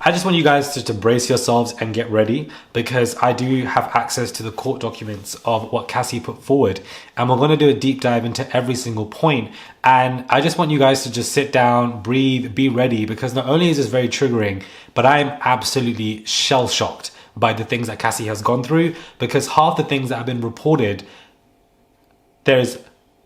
I just want you guys to brace yourselves and get ready, because I do have access to the court documents of what Cassy put forward, and we're going to do a deep dive into every single point. And I just want you guys to just sit down, breathe, be ready, because not only is this very triggering, but I am absolutely shell-shocked by the things that Cassy has gone through, because half the things that have been reported, there's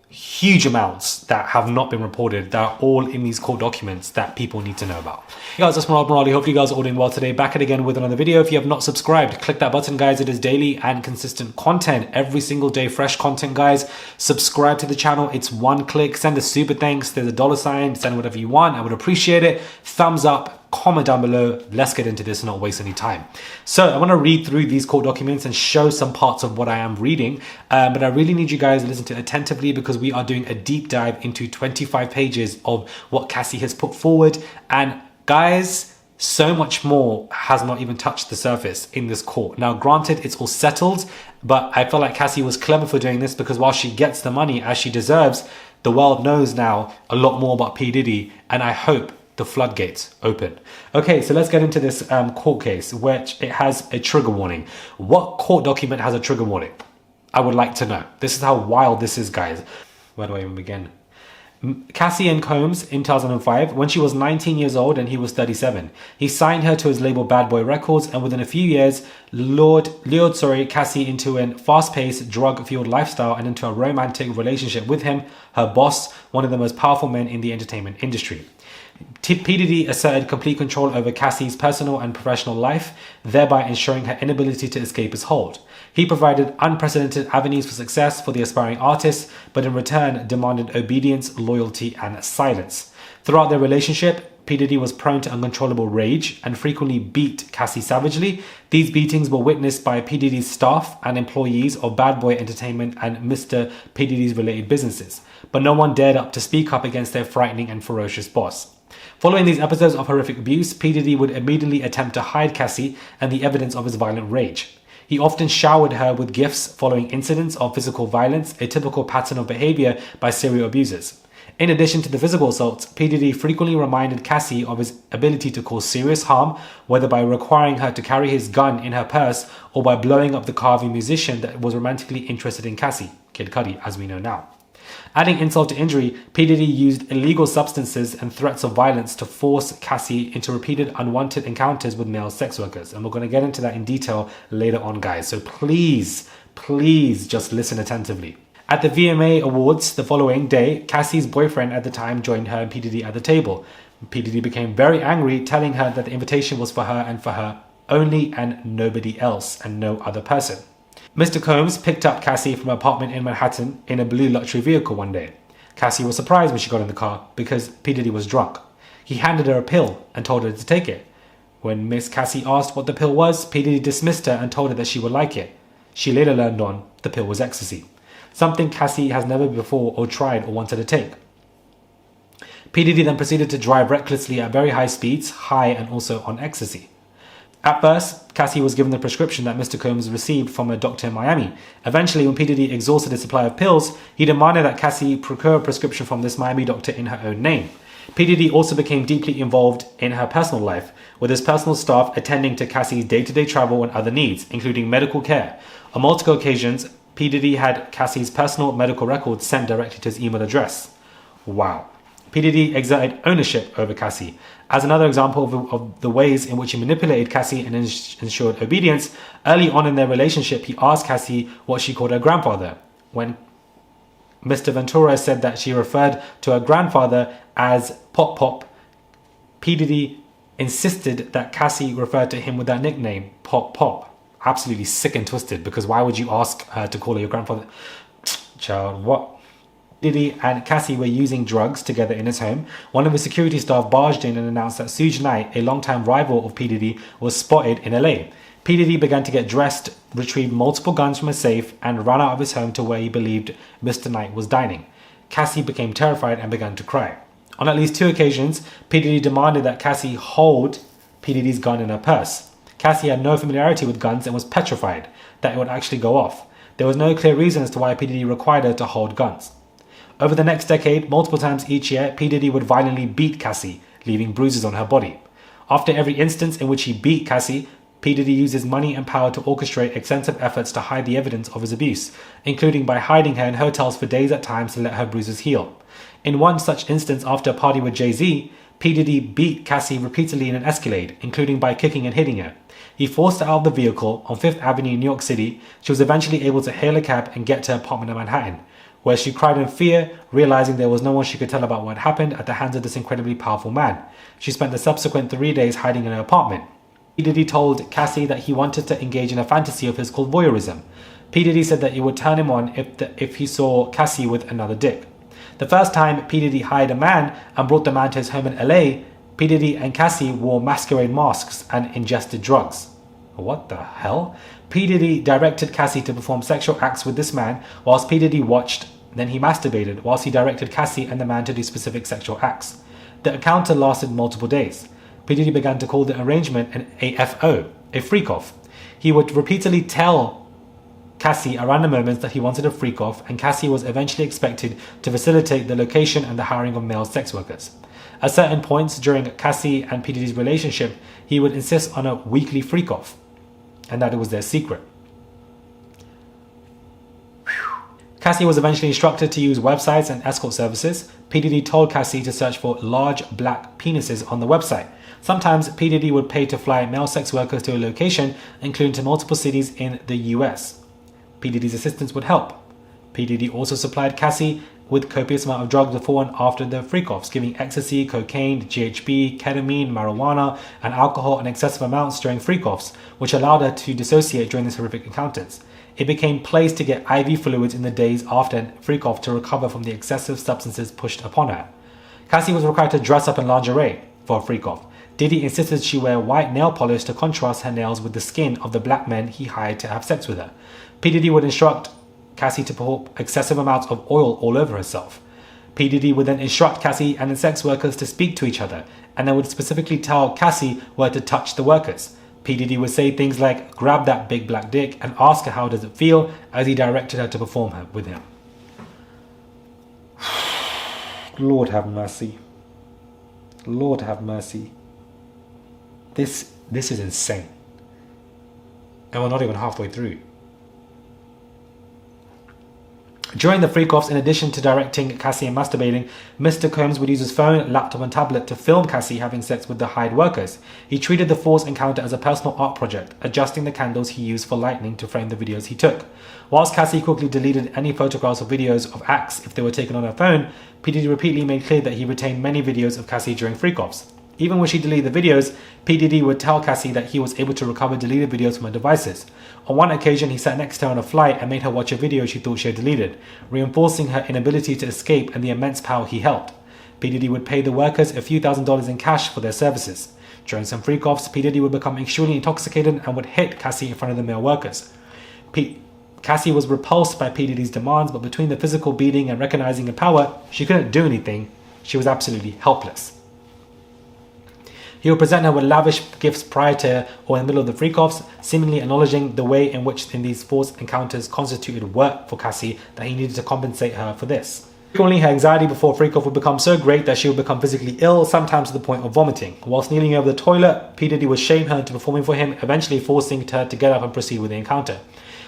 huge amounts that have not been reported that are all in these court documents that people need to know about. Hey guys, that's Morali. Hope you guys are all doing well today. Back at again with another video. If you have not subscribed, click that button, guys. It is daily and consistent content every single day, fresh content, guys. Subscribe to the channel. It's one click. Send a super thanks. There's a $sign. Send whatever you want. I would appreciate it. Thumbs up. Comment down below. Let's get into this and not waste any time. So I want to read through these court documents and show some parts of what I am reading, but I really need you guys to listen to it attentively, because we are doing a deep dive into 25 pages of what Cassy has put forward. And guys, so much more has not even touched the surface in this court. Now granted, it's all settled, but I feel like Cassy was clever for doing this, because while she gets the money as she deserves, the world knows now a lot more about P. Diddy, and I hope the floodgates open. Okay, so let's get into this court case, which it has a trigger warning. What court document has a trigger warning? I would like to know. This is how wild this is, guys. Where do I even begin? Cassy and Combs in 2005, when she was 19 years old and he was 37. He signed her to his label Bad Boy Records, and within a few years, lured Cassy into a fast-paced, drug-fueled lifestyle and into a romantic relationship with him, her boss, one of the most powerful men in the entertainment industry. P. Diddy asserted complete control over Cassy's personal and professional life, thereby ensuring her inability to escape his hold. He provided unprecedented avenues for success for the aspiring artist, but in return demanded obedience, loyalty, and silence. Throughout their relationship, P. Diddy was prone to uncontrollable rage and frequently beat Cassy savagely. These beatings were witnessed by P. Diddy's staff and employees of Bad Boy Entertainment and Mr. P. Diddy's related businesses, but no one dared up to speak up against their frightening and ferocious boss. Following these episodes of horrific abuse, P. Diddy would immediately attempt to hide Cassy and the evidence of his violent rage. He often showered her with gifts following incidents of physical violence, a typical pattern of behavior by serial abusers. In addition to the physical assaults, P. Diddy frequently reminded Cassy of his ability to cause serious harm, whether by requiring her to carry his gun in her purse or by blowing up the car of a musician that was romantically interested in Cassy, Kid Cudi, as we know now. Adding insult to injury, P. Diddy used illegal substances and threats of violence to force Cassy into repeated unwanted encounters with male sex workers. And we're going to get into that in detail later on, guys. So please just listen attentively. At the VMA Awards the following day, Cassy's boyfriend at the time joined her and P. Diddy at the table. P. Diddy became very angry, telling her that the invitation was for her and for her only and nobody else and no other person. Mr. Combs picked up Cassy from her apartment in Manhattan in a blue luxury vehicle one day. Cassy was surprised when she got in the car because P. Diddy was drunk. He handed her a pill and told her to take it. When Miss Cassy asked what the pill was, P. Diddy dismissed her and told her that she would like it. She later learned on the pill was ecstasy, something Cassy has never before or tried or wanted to take. P. Diddy then proceeded to drive recklessly at very high speeds, high and also on ecstasy. At first, Cassy was given the prescription that Mr. Combs received from a doctor in Miami. Eventually, when P. Diddy exhausted his supply of pills, he demanded that Cassy procure a prescription from this Miami doctor in her own name. P. Diddy also became deeply involved in her personal life, with his personal staff attending to Cassy's day-to-day travel and other needs, including medical care. On multiple occasions, P. Diddy had Cassy's personal medical records sent directly to his email address. Wow. P. Diddy exerted ownership over Cassy. As another example of the ways in which he manipulated Cassy and ensured obedience, early on in their relationship, he asked Cassy what she called her grandfather. When Mr. Ventura said that she referred to her grandfather as Pop Pop, P. Diddy insisted that Cassy referred to him with that nickname, Pop Pop. Absolutely sick and twisted, because why would you ask her to call her your grandfather? Child, what? Diddy and Cassy were using drugs together in his home. One of his security staff barged in and announced that Suge Knight, a longtime rival of P. Diddy, was spotted in LA. P. Diddy began to get dressed, retrieved multiple guns from a safe, and ran out of his home to where he believed Mr. Knight was dining. Cassy became terrified and began to cry. On at least 2 occasions, P. Diddy demanded that Cassy hold P. Diddy's gun in her purse. Cassy had no familiarity with guns and was petrified that it would actually go off. There was no clear reason as to why P. Diddy required her to hold guns. Over the next decade, multiple times each year, P. Diddy would violently beat Cassy, leaving bruises on her body. After every instance in which he beat Cassy, P. Diddy used his money and power to orchestrate extensive efforts to hide the evidence of his abuse, including by hiding her in hotels for days at times to let her bruises heal. In one such instance after a party with Jay-Z, P. Diddy beat Cassy repeatedly in an Escalade, including by kicking and hitting her. He forced her out of the vehicle on 5th Avenue in New York City. She was eventually able to hail a cab and get to her apartment in Manhattan, where she cried in fear, realizing there was no one she could tell about what happened at the hands of this incredibly powerful man. She spent the subsequent 3 days hiding in her apartment. P. Diddy told Cassy that he wanted to engage in a fantasy of his called voyeurism. P. Diddy said that it would turn him on if he saw Cassy with another dick. The first time P. Diddy hired a man and brought the man to his home in LA, P. Diddy and Cassy wore masquerade masks and ingested drugs. What the hell? P. Diddy directed Cassy to perform sexual acts with this man whilst P. Diddy watched, then he masturbated whilst he directed Cassy and the man to do specific sexual acts. The encounter lasted multiple days. P. Diddy began to call the arrangement an AFO, a freak-off. He would repeatedly tell Cassy around the moments that he wanted a freak-off, and Cassy was eventually expected to facilitate the location and the hiring of male sex workers. At certain points during Cassy and P. Diddy's relationship, he would insist on a weekly freak-off, and that it was their secret. Cassy was eventually instructed to use websites and escort services. P. Diddy told Cassy to search for large black penises on the website. Sometimes P. Diddy would pay to fly male sex workers to a location, including to multiple cities in the US. P. Diddy's assistants would help. P. Diddy also supplied Cassy with copious amount of drugs before and after the freak-offs, giving ecstasy, cocaine, GHB, ketamine, marijuana, and alcohol in excessive amounts during freak-offs, which allowed her to dissociate during these horrific encounters. It became plays to get IV fluids in the days after a freak-off to recover from the excessive substances pushed upon her. Cassy was required to dress up in lingerie for a freak-off. Diddy insisted she wear white nail polish to contrast her nails with the skin of the black men he hired to have sex with her. P. Diddy would instruct Cassy to pour excessive amounts of oil all over herself. P. Diddy would then instruct Cassy and the sex workers to speak to each other, and then would specifically tell Cassy where to touch the workers. P. Diddy would say things like, "Grab that big black dick," and ask her how does it feel, as he directed her to perform her with him. Lord have mercy. Lord have mercy. This is insane. And we're not even halfway through. During the freak-offs, in addition to directing Cassy and masturbating, Mr. Combs would use his phone, laptop and tablet to film Cassy having sex with the hired workers. He treated the forced encounter as a personal art project, adjusting the candles he used for lighting to frame the videos he took. Whilst Cassy quickly deleted any photographs or videos of acts if they were taken on her phone, P. Diddy repeatedly made clear that he retained many videos of Cassy during freak-offs. Even when she deleted the videos, P. Diddy would tell Cassy that he was able to recover deleted videos from her devices. On one occasion, he sat next to her on a flight and made her watch a video she thought she had deleted, reinforcing her inability to escape and the immense power he held. P. Diddy would pay the workers a few $1,000s in cash for their services. During some freak-offs, P. Diddy would become extremely intoxicated and would hit Cassy in front of the male workers. Cassy was repulsed by P. Diddy's demands, but between the physical beating and recognizing her power, she couldn't do anything. She was absolutely helpless. He would present her with lavish gifts prior to or in the middle of the freak-offs, seemingly acknowledging the way in which in these forced encounters constituted work for Cassy that he needed to compensate her for this. Frequently, her anxiety before freak-off would become so great that she would become physically ill, sometimes to the point of vomiting. Whilst kneeling over the toilet, P. Diddy would shame her into performing for him, eventually forcing her to get up and proceed with the encounter.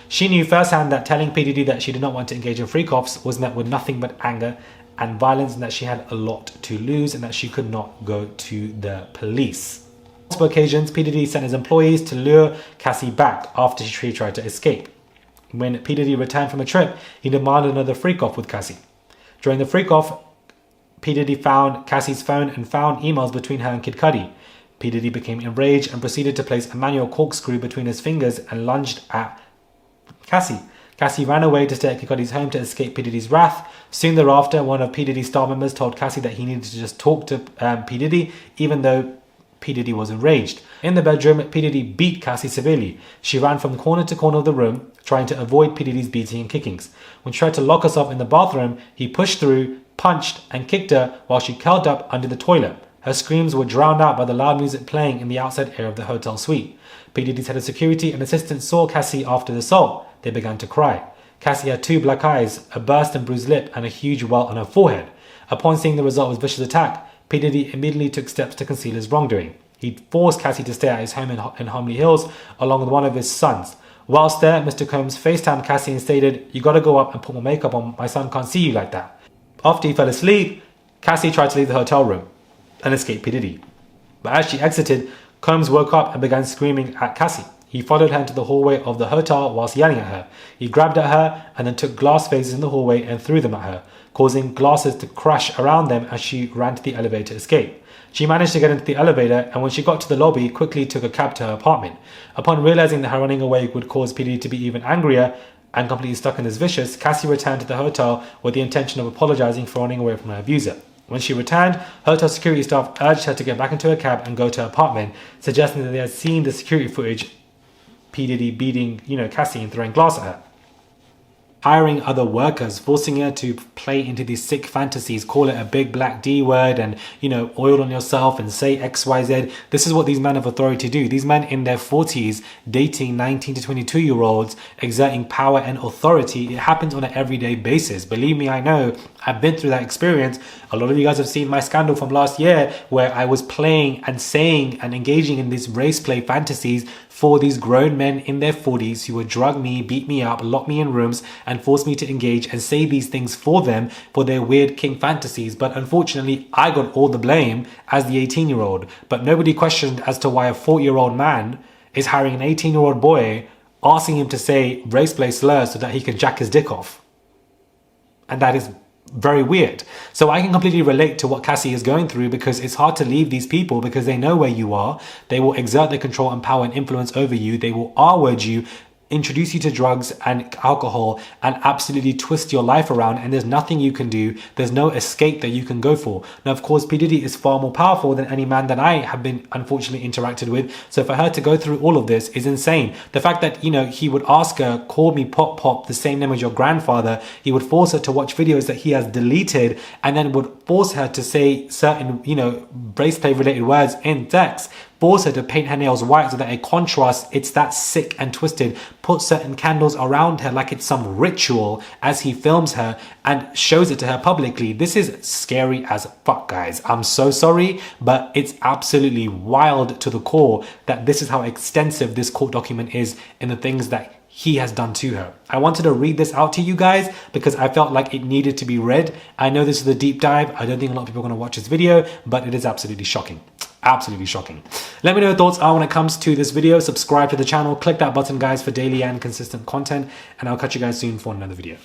She knew firsthand that telling P. Diddy that she did not want to engage in freak-offs was met with nothing but anger and violence, and that she had a lot to lose and that she could not go to the police. On multiple occasions, P. Diddy sent his employees to lure Cassy back after she tried to escape. When P. Diddy returned from a trip, he demanded another freak-off with Cassy. During the freak-off, P. Diddy found Cassy's phone and found emails between her and Kid Cudi. P. Diddy became enraged and proceeded to place a manual corkscrew between his fingers and lunged at Cassy. Cassy ran away to stay at Kid Cudi's home to escape P. Diddy's wrath. Soon thereafter, one of P. Diddy's staff members told Cassy that he needed to just talk to P. Diddy, even though P. Diddy was enraged. In the bedroom, P. Diddy beat Cassy severely. She ran from corner to corner of the room, trying to avoid P. Diddy's beating and kickings. When she tried to lock herself in the bathroom, he pushed through, punched, and kicked her while she curled up under the toilet. Her screams were drowned out by the loud music playing in the outside air of the hotel suite. P. Diddy's head of security and assistant saw Cassy after the assault. They began to cry. Cassy had 2 black eyes, a burst and bruised lip, and a huge welt on her forehead. Upon seeing the result of his vicious attack, P. Diddy immediately took steps to conceal his wrongdoing. He forced Cassy to stay at his home in Homley Hills along with one of his sons. Whilst there, Mr. Combs FaceTimed Cassy and stated, "You gotta go up and put more makeup on, my son can't see you like that." After he fell asleep, Cassy tried to leave the hotel room and escape P. Diddy. But as she exited, Combs woke up and began screaming at Cassy. He followed her into the hallway of the hotel whilst yelling at her. He grabbed at her and then took glass vases in the hallway and threw them at her, causing glasses to crash around them as she ran to the elevator to escape. She managed to get into the elevator, and when she got to the lobby, quickly took a cab to her apartment. Upon realizing that her running away would cause P. Diddy to be even angrier and completely stuck in this vicious, Cassy returned to the hotel with the intention of apologizing for running away from her abuser. When she returned, hotel security staff urged her to get back into her cab and go to her apartment, suggesting that they had seen the security footage P. Diddy beating, Cassy and throwing glass at her. Hiring other workers, forcing her to play into these sick fantasies, call it a big black D word and, oil on yourself and say XYZ. This is what these men of authority do. These men in their 40s dating 19 to 22-year-olds, exerting power and authority. It happens on an everyday basis. Believe me, I know. I've been through that experience. A lot of you guys have seen my scandal from last year where I was playing and saying and engaging in these race play fantasies for these grown men in their 40s who would drug me, beat me up, lock me in rooms and force me to engage and say these things for them for their weird king fantasies. But unfortunately, I got all the blame as the 18-year-old. But nobody questioned as to why a 40-year-old man is hiring an 18-year-old boy, asking him to say race play slurs so that he can jack his dick off. And that is very weird. So I can completely relate to what Cassy is going through, because it's hard to leave these people because they know where you are. They will exert their control and power and influence over you. They will R-word you, introduce you to drugs and alcohol and absolutely twist your life around, and there's nothing you can do. There's no escape that you can go for. Now, of course, P. Diddy is far more powerful than any man that I have been unfortunately interacted with. So for her to go through all of this is insane. The fact that, he would ask her, call me Pop Pop, the same name as your grandfather. He would force her to watch videos that he has deleted and then would force her to say certain, race play related words in text. Force her to paint her nails white so that a contrast, it's that sick and twisted. Put certain candles around her like it's some ritual as he films her and shows it to her publicly. This is scary as fuck, guys. I'm so sorry, but it's absolutely wild to the core that this is how extensive this court document is in the things that he has done to her. I wanted to read this out to you guys because I felt like it needed to be read. I know this is a deep dive. I don't think a lot of people are going to watch this video, but it is absolutely shocking. Absolutely shocking. Let me know your thoughts are when it comes to this video. Subscribe to the channel, click that button, guys, for daily and consistent content, and I'll catch you guys soon for another video.